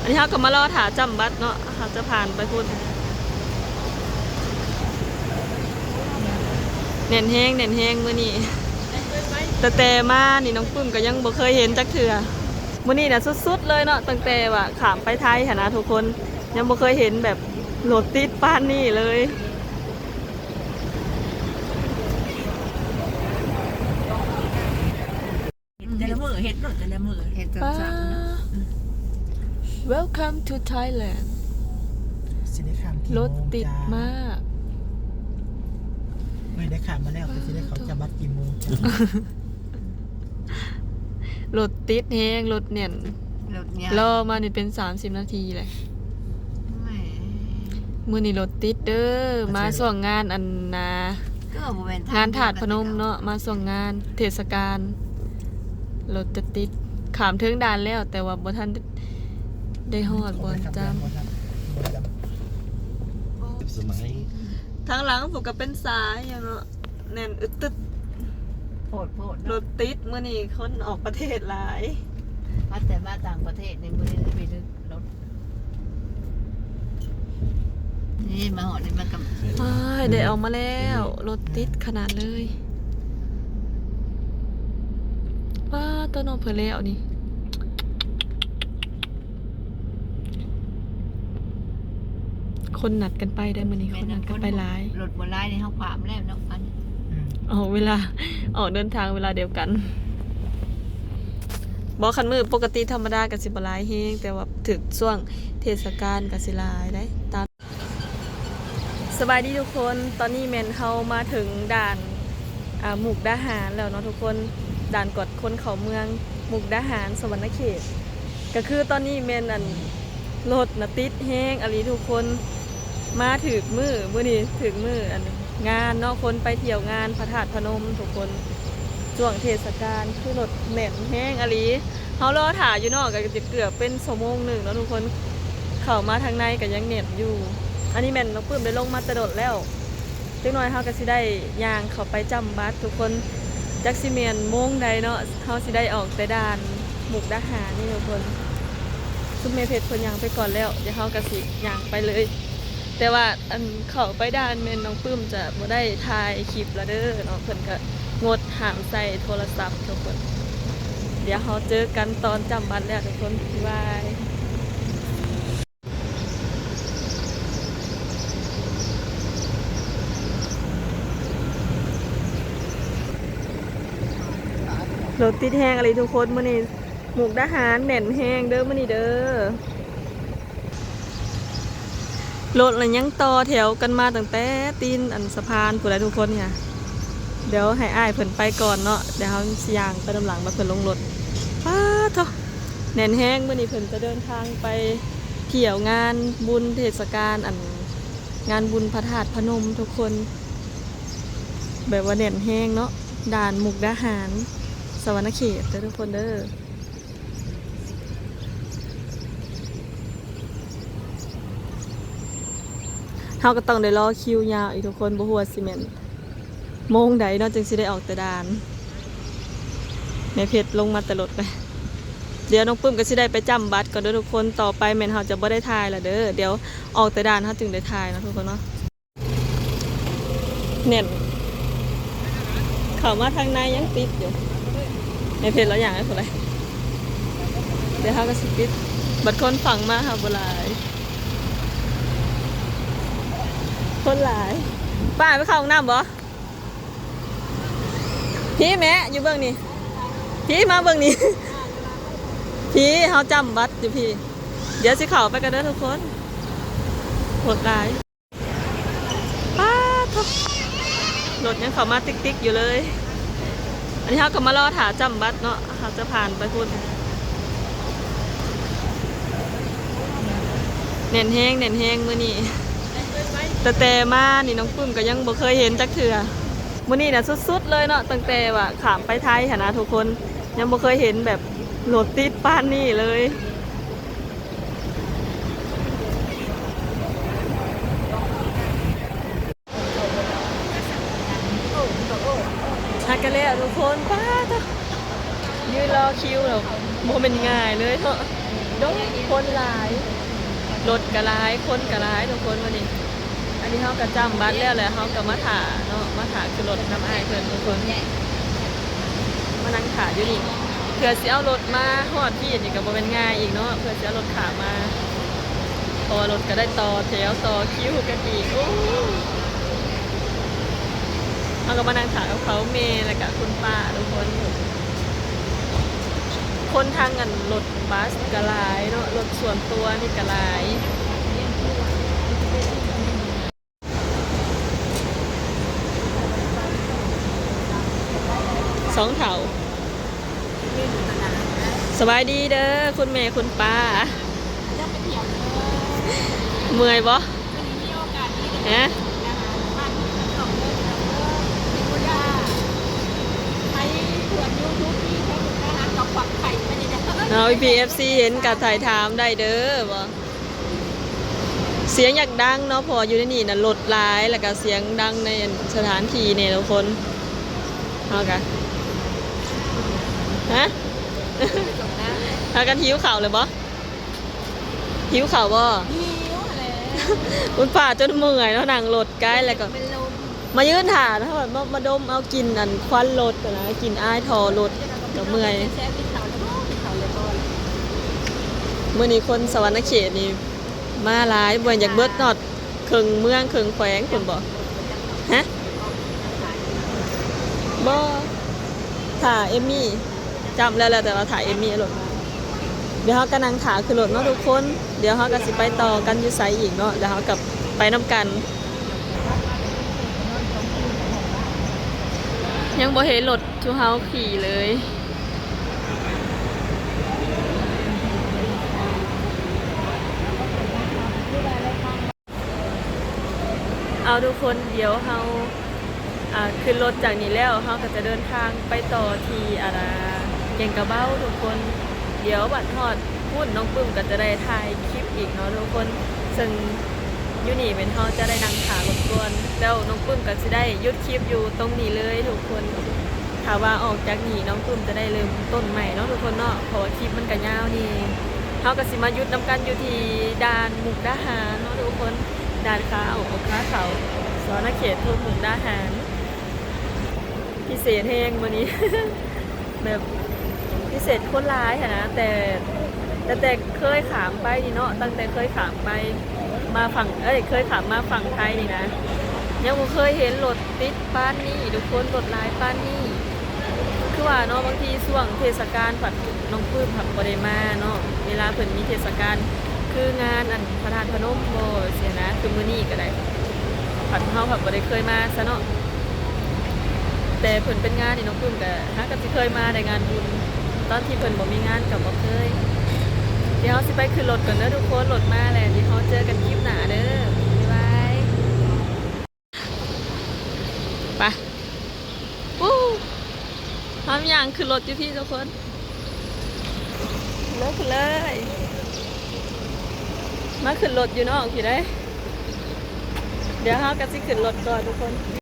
อันนี้เขาก็มารอถาจำบัตรเนาะเขาจะผ่านไปพูดเน่นแห้งมื้อนี้แต่มานี่น้องปุ้มก็ยังบ่เคยเห็นจักเถื่อมื้อนี้น่ะสุดๆเลยเนาะตั้งแต่ว่าขามไปไทยหั่นนะทุกคนยังบ่เคยเห็นแบบรถติดปานนี้เลยแต่ละมือเห็ดเนาะแต่ละมือเห็ดจังๆ Welcome to Thailand รถติดมากไม่ได้ขาดมาแล้วแต่ที่ได้เขาจะบัดกี่โมงรถติดแห้งรถเนี่ยรอมานี่เป็น30 นาทีเลยมื้อนี้รถติดเด้อมาส่งงานอันนางานถาดพนมเนาะมาส่งงานเทศกาลรถจะติดขามถึงด่านแล้วแต่ว่าบ่ทันได้ฮอดบ่จำทางหลังผมก็เป็นสายอย่างเนาะแน่นอึดตึดโพดรถติดมื้อนี้คนออกประเทศหลายมาแต่มาต่างประเทศในมื้อนี้ได้ไปดึกรถนี่มาหอนี่มันก็ได้ออกมาแล้วรถติดขนาดเลยว้าต้นนมเพิ่นแล้วนี่คนนัดกันไปได้มื้อนี้คนนัดกันไปหลายรถบ่หลายในเฮาขวามแล้วน้องพันเวลาออกเดินทางเวลาเดียวกันบ่คันมือปกติธรรมดาก็สิบ่หลายแฮงแต่ว่าถึกช่วงเทศกาลก็สิหลายได้ตามสบายดีทุกคนตอนนี้แม่นเฮามาถึงด่านมุกดาหารแล้วเนาะทุกคนด่านกดคนเข้าเมืองมุกดาหารสวรรณเขตก็คือตอนนี้แม่นรถน่ะติดแฮงอลีทุกคนมาถึกมื้อนี้ถึกมื้องานเนาะคนไปเที่ยวงานพระธาตุพนมทุกคนช่วงเทศกาลคือรถแน่นแห้งอลีเฮารอถ่ายอยู่นอกก็จะเกือบเป็นชั่วโมงหนึ่งแล้วทุกคนเข้ามาทางในก็ยังแน่นอยู่อันนี้แม่นน้องปื้มได้ลงมาตะโดดแล้วจักหน่อยเฮาก็สิได้ย่างเข้าไปจำบัตรทุกคนจักสิแม่นโมงใดเนาะเฮาสิได้ออกแต่ด่านมุกดาหารนี่ทุกคนซุมเมเพชรเพิ่นย่างไปก่อนแล้วเดี๋ยวเฮาก็สิย่างไปเลยแต่ว่าอันเข้าไปด้านแม่นน้องปื้มจะบ่ได้ถ่ายคลิปละเด้อเนาะเพิ่นก็งดห้ามใส่โทรศัพท์ทุกคนเดี๋ยวเราเจอกันตอนจำบัตรแล้วทุกคนบายรถติดแห้งอะไรทุกคนมื้อนี้หมุกดาหารแน่นแห้งเด้อมื้อนี้เด้อรถอะไรยังต่อแถวกันมาตั้งแต่ตีนอันสะพานผู้ใดทุกคนเนี่ยเดี๋ยวให้อ้ายเพิ่นไปก่อนเนาะเดี๋ยวเขาสิย่างไปนำหลังมาเพิ่นลงรถป้าเถอะแน่นแห้งมื้อนี้เพิ่นจะเดินทางไปเที่ยวงานบุญเทศกาลงานบุญพระธาตุพนมทุกคนแบบว่าแน่นแห้งเนาะด่านมุกดาหารสวรรณเขตเด้อทุกคนเด้อเฮาก็ต้องได้รอคิวยาวอีกทุกคนบ่ฮู้ว่าสิแม่นโมงใดเนาะจึงสิได้ออกแต่ด่านแม่เพชรลงมาแต่รถไปเดี๋ยวน้องปื้มก็สิได้ไปจำบัตรก่อนเด้อทุกคนต่อไปแม่นเฮาจะบ่ได้ถ่ายละเด้อเดี๋ยวออกแต่ด่านเฮาจึงได้ถ่ายนะทุกคนเนาะแน่นเข้ามาทางในยังติดอยู่แม่เพชรแล้วอย่างให้คนไรเดี๋ยวเฮาก็สิปิดบัดคนฝั่งมาค่ะบ่หลายคนหลายป้าไปเข้าห้องน้ำบ่พี่แม่อยู่เบื้องนี้พี่มาเบื้องนี้พี่เขาจำบัตรอยู่พี่เดี๋ยวสิเข้าไปกันเด้อทุกคนโหดร้ายป้าทุกรถยังเข้ามาติ๊กๆอยู่เลยอันนี้เขาก็มารอถาจำบัตรเนาะเขาจะผ่านไปพูดเน่นแห้งมื้อนี้แต่มานี่น้องปุ้มก็ยังบ่เคยเห็นจักเถื่อมื้อนี้น่ะสุดๆเลยเนาะตั้งแต่ว่าขามไปไทยหั่นนะทุกคนยังบ่เคยเห็นแบบรถติดปานนี้เลยฮักกันแล้วทุกคนป้าตยืนรอคิวแล้วบ่เป็นง่ายเลยเนาะ ดงคนหลายรถก็หลายคนก็หลายทุกคนวันนี้อันนี้เขาก็จำบัตรแล้วแหละเขาก็มาถ่าเนาะมาถ่าคือรถน้ำอ้ายเพื่อนทุกคนมานั่งถ่าอยู่นี่เพื่อสิเอารถมาฮอดที่นี่ก็บ่เป็นง่ายอีกเนาะเพื่อสิเอารถขามาพอรถก็ได้ต่อแถวต่อคิวกันอีกโอ้เขาก็มานั่งถ่ากับเขาเมย์แล้วก็คุณป้าทุกคนคนทางกันรถบัสก็หลายเนาะรถส่วนตัวนี่ก็หลายสองเถาสบายดีเด้อคุณแม่คุณป้าเมื่อยบ่ฮะเอาPFC เห็นกับถ่ายถามได้เด้อบ่เสียงอยากดังเนาะพออยู่ในนี่น่ะรถหลายแล้วก็เสียงดังในสถานที่เนี่ยทุกคนเอากันฮะพากันหิวข่าวเลยบ่หิวข่าวบ่คุณป่าจนเมื่อยแล้วนั่งรถใกล้แล้วก็มายืนถ่าถ้าแบบมาดมเอากินอันควันรถนะกินอ้ายทอรถก็เมื่อยเมื่อนี้คนสวรรค์เขตนี่มาหลายบ่อยากเบิดนอดเคิงเมืองเคิงแขวงคุณบ่ฮะบ่ถ่าเอมมี่จำแล้วแหละแต่ว่าถ่ายเอมมี่รถมาเดี๋ยวเขากำลังถ่าคือรถเนาะทุกคนเดี๋ยวเขาก็สิไปต่อกันอยู่ไซอีกเนาะเดี๋ยวเขากับไปน้ำกันยังบ่เห็นรถทูเฮาขี่เลยเอาทุกคนเดี๋ยวเฮาขึ้นรถจากนี้แล้วเฮาก็จะเดินทางไปต่อที่เก่งกระเบ้าทุกคนเดี๋ยวบัดฮอดพูดน้องปึ้มก็จะได้ถ่ายคลิปอีกเนาะทุกคนซึ่งอยู่นี่เป็นเฮาจะได้นั่งขารบกวนแล้วน้องปึ้มก็จะได้หยุดคลิปอยู่ตรงนี้เลยทุกคนถ้าว่าออกจากนี่น้องปึ้มจะได้เริ่มต้นใหม่เนาะทุกคนเนาะเพราะว่าคลิปมันก็ยาวนี่เฮาก็สิมาหยุดนำกันอยู่ที่ด่านมุกดาหารเนาะทุกคนด่านขาเขาสวนเขตทุ่งมุกดาหารพิเศษแห้งวันนี้ แบบพิเศษโคตรร้ายค่ะนะแต่เคยขามไปนี่เนาะตั้งแต่เคยขามไปมาฝั่งเคยขามมาฝั่งไทยนี่นะยังบ่เคยเห็นรถติดป้านนี่ทุกคนรถลายป้านนี่คือว่าเนาะบางทีช่วงเทศกาลผัดน้องปื้มผัดบ่ได้มาเนาะเวลาเพิ่นมีเทศกาลคืองานอันพระธาตุพนมโบเสียนะคือมื้อนี้ก็ได้ผัดเฮาผัดบ่ได้เคยมาซะเนาะแต่เพิ่นเป็นงานนี่น้องปื้มก็ฮะก็สิเคยมาในงานบุญตอนที่เพิ่นบ่มีงานก็บ่เคยเดี๋ยวสิไปขึ้นรถก่อนเด้อทุกคนรถมาแล้วเดี๋ยวเราเจอกันคลิปหน้าเด้อบ๊ายบายไปวู้พร้อมยังขึ้นรถอยู่พี่ทุกคนเลิกเลยมาขึ้นรถอยู่นอกพี่ได้เดี๋ยวเราก็สิขึ้นรถก่อนทุกคน